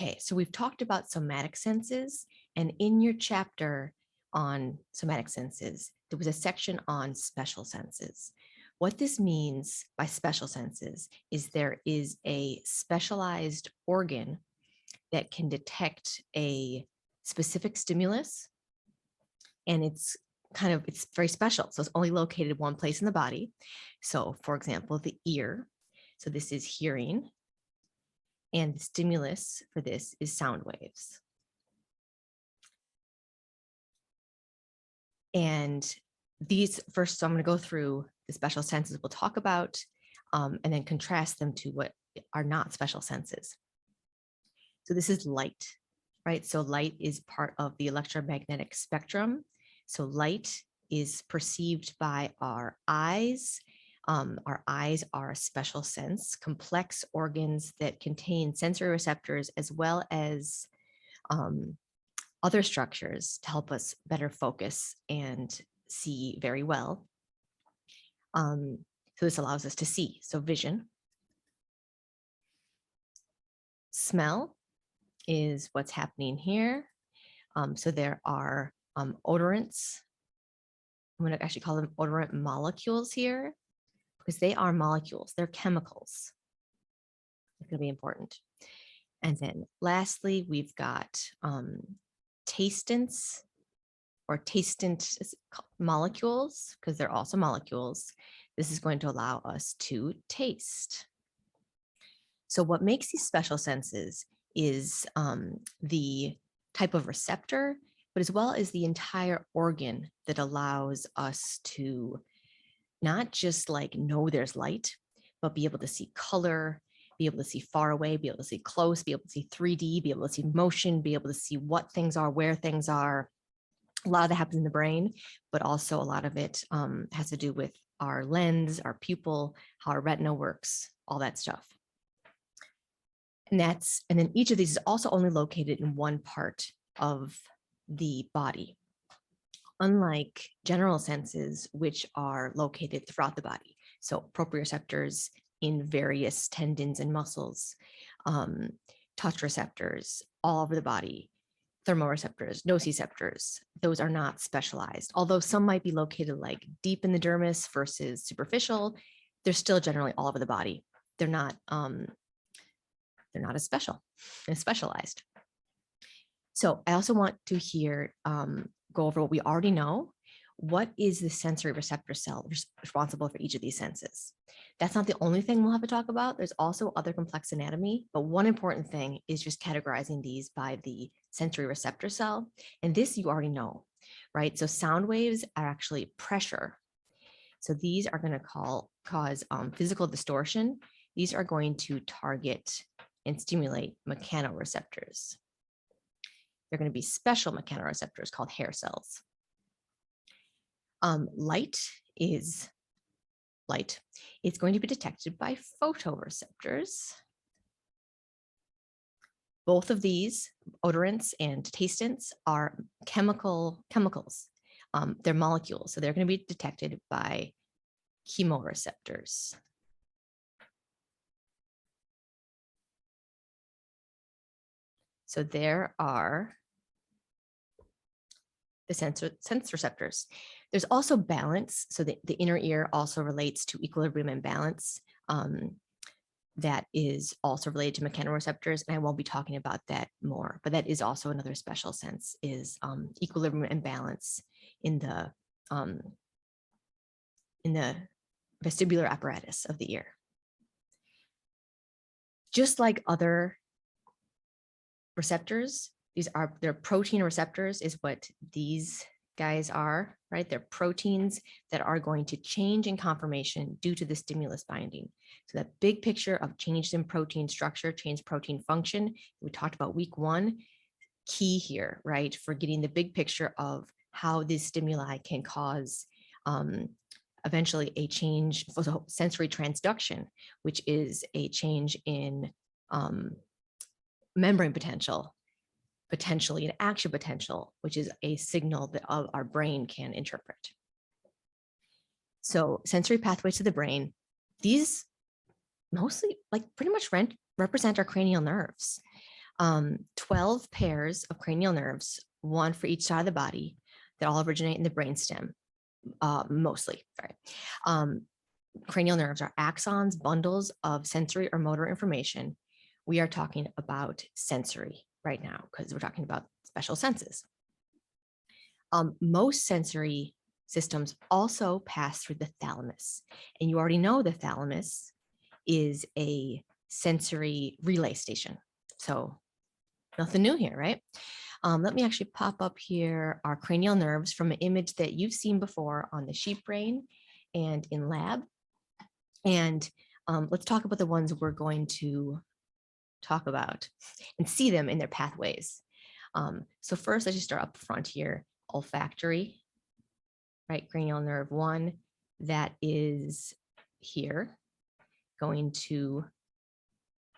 Okay, so we've talked about somatic senses, and in your chapter on somatic senses, there was a section on special senses. What this means by special senses is there is a specialized organ that can detect a specific stimulus, and it's very special. So it's only located one place in the body. So for example, the ear. So this is hearing. And the stimulus for this is sound waves. And these first, so I'm going to go through the special senses we'll talk about, and then contrast them to what are not special senses. So this is light, right? So light is part of the electromagnetic spectrum. So light is perceived by our eyes. Our eyes are a special sense, complex organs that contain sensory receptors as well as other structures to help us better focus and see very well. So this allows us to see, so vision. Smell is what's happening here. So there are odorants. I'm going to actually call them odorant molecules here because they are molecules, they're chemicals. It's going to be important. And then lastly, we've got tastants or tastant molecules, because they're also molecules. This is going to allow us to taste. So what makes these special senses is the type of receptor, but as well as the entire organ that allows us to not just like know there's light, but be able to see color, be able to see far away, be able to see close, be able to see 3D, be able to see motion, be able to see what things are, where things are. A lot of that happens in the brain, but also a lot of it has to do with our lens, our pupil, how our retina works, all that stuff. And then each of these is also only located in one part of the body, unlike general senses, which are located throughout the body. So proprioceptors in various tendons and muscles, touch receptors all over the body, thermoreceptors, nociceptors, those are not specialized. Although some might be located like deep in the dermis versus superficial, they're still generally all over the body. They're not as specialized. So I also want to go over what we already know. What is the sensory receptor cell responsible for each of these senses? That's not the only thing we'll have to talk about. There's also other complex anatomy, but one important thing is just categorizing these by the sensory receptor cell. And this you already know, right? So sound waves are actually pressure. So these are going to cause physical distortion. These are going to target and stimulate mechanoreceptors. They're going to be special mechanoreceptors called hair cells. Light is light. It's going to be detected by photoreceptors. Both of these, odorants and tastants, are chemicals. They're molecules, so they're going to be detected by chemoreceptors. So there are the sense receptors. There's also balance. So the inner ear also relates to equilibrium and balance. That is also related to mechanoreceptors, and I won't be talking about that more, but that is also another special sense is equilibrium and balance in the vestibular apparatus of the ear. Just like other receptors, they're protein receptors is what these guys are, right? They're proteins that are going to change in conformation due to the stimulus binding. So that big picture of change in protein structure, change protein function, we talked about week 1, key here, right? For getting the big picture of how this stimuli can cause eventually a change for the sensory transduction, which is a change in membrane potential, potentially an action potential, which is a signal that our brain can interpret. So sensory pathways to the brain, these mostly like pretty much represent our cranial nerves. 12 pairs of cranial nerves, one for each side of the body, that all originate in the brainstem, mostly. Sorry. Cranial nerves are axons, bundles of sensory or motor information. We are talking about sensory right now because we're talking about special senses. Most sensory systems also pass through the thalamus. And you already know the thalamus is a sensory relay station. So nothing new here, right? Let me actually pop up here our cranial nerves from an image that you've seen before on the sheep brain and in lab. And let's talk about the ones we're going to talk about and see them in their pathways. So first, let's just start up front here, olfactory, right? Cranial nerve 1, that is here, going to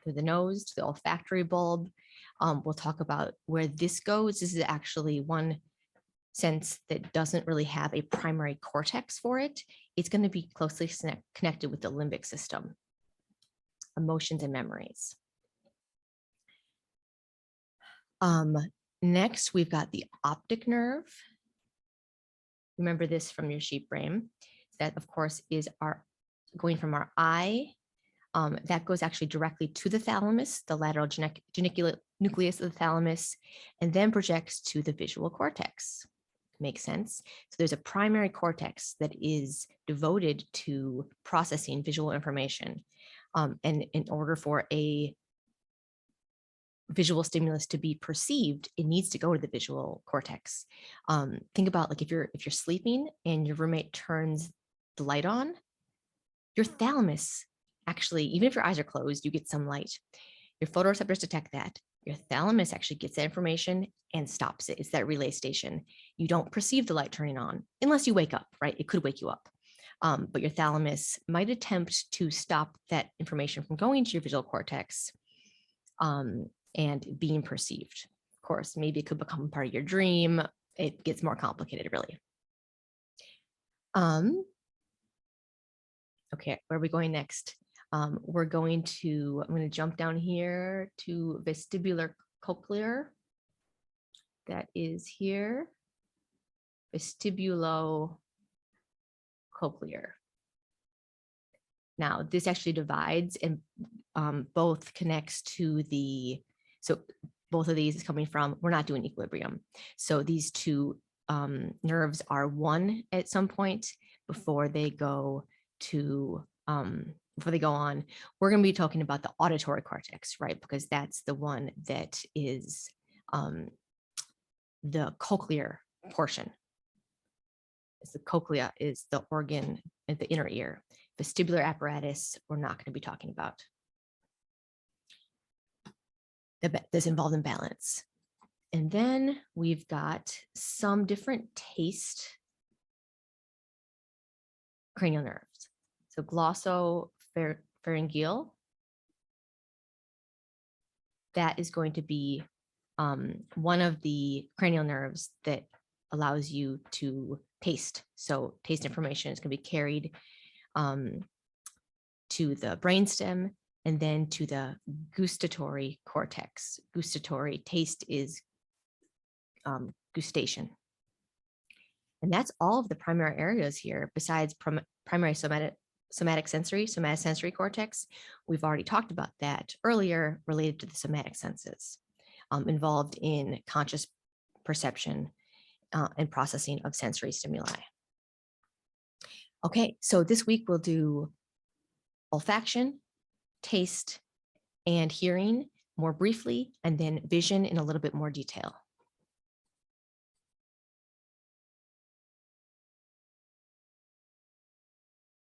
through the nose to the olfactory bulb. We'll talk about where this goes. This is actually one sense that doesn't really have a primary cortex for it. It's going to be closely connected with the limbic system, emotions and memories. Next, we've got the optic nerve. Remember this from your sheep brain. That, of course, is our going from our eye. That goes actually directly to the thalamus, the lateral geniculate nucleus of the thalamus, and then projects to the visual cortex. Makes sense. So there's a primary cortex that is devoted to processing visual information. And in order for a visual stimulus to be perceived, it needs to go to the visual cortex. Think about like if you're sleeping and your roommate turns the light on, your thalamus actually, even if your eyes are closed, you get some light. Your photoreceptors detect that. Your thalamus actually gets that information and stops it. It's that relay station. You don't perceive the light turning on unless you wake up, right? It could wake you up. But your thalamus might attempt to stop that information from going to your visual cortex and being perceived. Of course, maybe it could become part of your dream. It gets more complicated, really. Okay, where are we going next? I'm going to jump down here to vestibular cochlear. That is here, vestibulocochlear. Now, this actually divides and both connects to so both of these is coming from, we're not doing equilibrium. So these two nerves are one at some point before they go on. We're going to be talking about the auditory cortex, right? Because that's the one that is the cochlear portion. The cochlea is the organ at the inner ear. Vestibular apparatus, we're not going to be talking about. That's involved in balance. And then we've got some different taste cranial nerves. So glossopharyngeal, that is going to be one of the cranial nerves that allows you to taste. So taste information is going to be carried to the brainstem and then to the gustatory cortex. Gustatory, taste is gustation. And that's all of the primary areas here besides primary somatosensory cortex. We've already talked about that earlier related to the somatic senses involved in conscious perception and processing of sensory stimuli. Okay, so this week we'll do olfaction, taste, and hearing more briefly, and then vision in a little bit more detail.